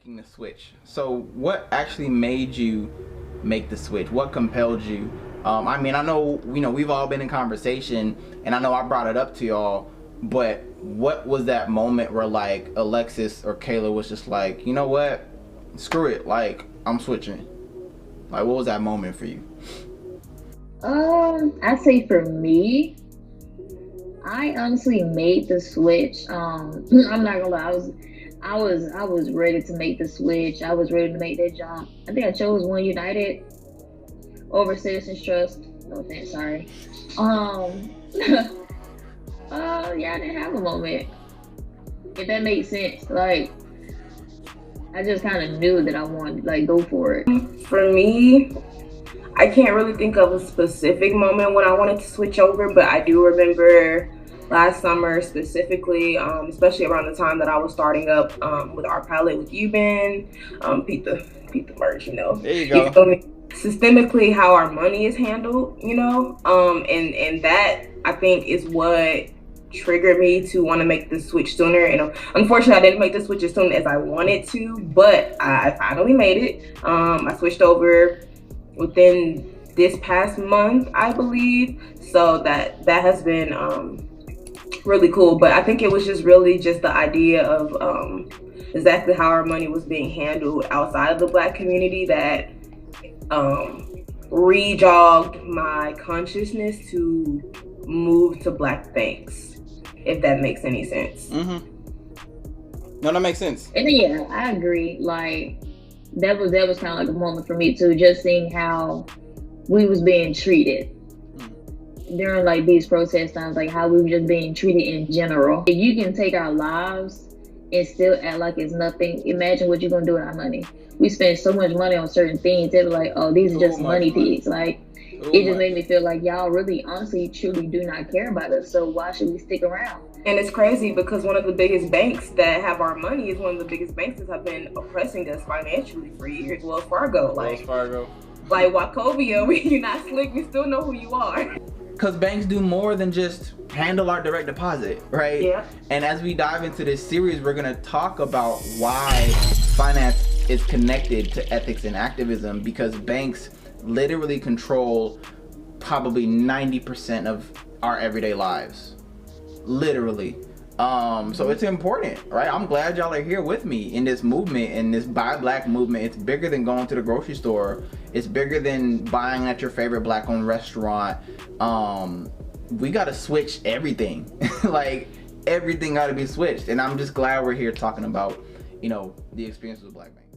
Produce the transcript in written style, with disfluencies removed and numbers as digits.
making the switch. So what actually made you make the switch? What compelled you? I mean, I know, we've all been in conversation, and I know I brought it up to y'all, but what was that moment where like Alexis or Kayla was just like, you know what, screw it, like I'm switching? Like, what was that moment for you? I'd say for me, I honestly made the switch. I'm not gonna lie, I was ready to make the switch. I was ready to make that jump. I think I chose One United over Citizens Trust. No offense, sorry. Um, yeah, I didn't have a moment. If that makes sense, like I just kind of knew that I wanted to like go for it. For me, I can't really think of a specific moment when I wanted to switch over, but I do remember last summer specifically, especially around the time that I was starting up with our pilot with you, Ben, Pete the merge, There you You go. feel me? Systemically, how our money is handled, and that I think is what triggered me to want to make the switch sooner. And unfortunately, I didn't make the switch as soon as I wanted to, but I finally made it. I switched over within this past month, I believe. So that has been really cool. But I think it was just really just the idea of exactly how our money was being handled outside of the Black community that rejogged my consciousness to move to Black banks, if that makes any sense. Mm-hmm. No, that makes sense. And yeah, I agree. Like that was kind of like a moment for me too, just seeing how we was being treated during like these protest times, like how we were just being treated in general. If you can take our lives and still act like it's nothing, imagine what you're gonna do with our money. We spend so much money on certain things. They're like, oh, these are just money pigs. Like it just made me feel like y'all really, honestly, truly do not care about us. So why should we stick around? And it's crazy because one of the biggest banks that have our money is one of the biggest banks that have been oppressing us financially for years. Wells Fargo, Wells Fargo. like Wachovia, you're not slick, we still know who you are. Because banks do more than just handle our direct deposit, right? Yeah. And as we dive into this series, we're going to talk about why finance is connected to ethics and activism, because banks literally control probably 90% of our everyday lives. Literally. So it's important, right? I'm glad y'all are here with me in this movement, in this Buy Black movement. It's bigger than going to the grocery store. It's bigger than buying at your favorite Black-owned restaurant. We gotta switch everything. Like everything gotta be switched. And I'm just glad we're here talking about, the experience with Black banks.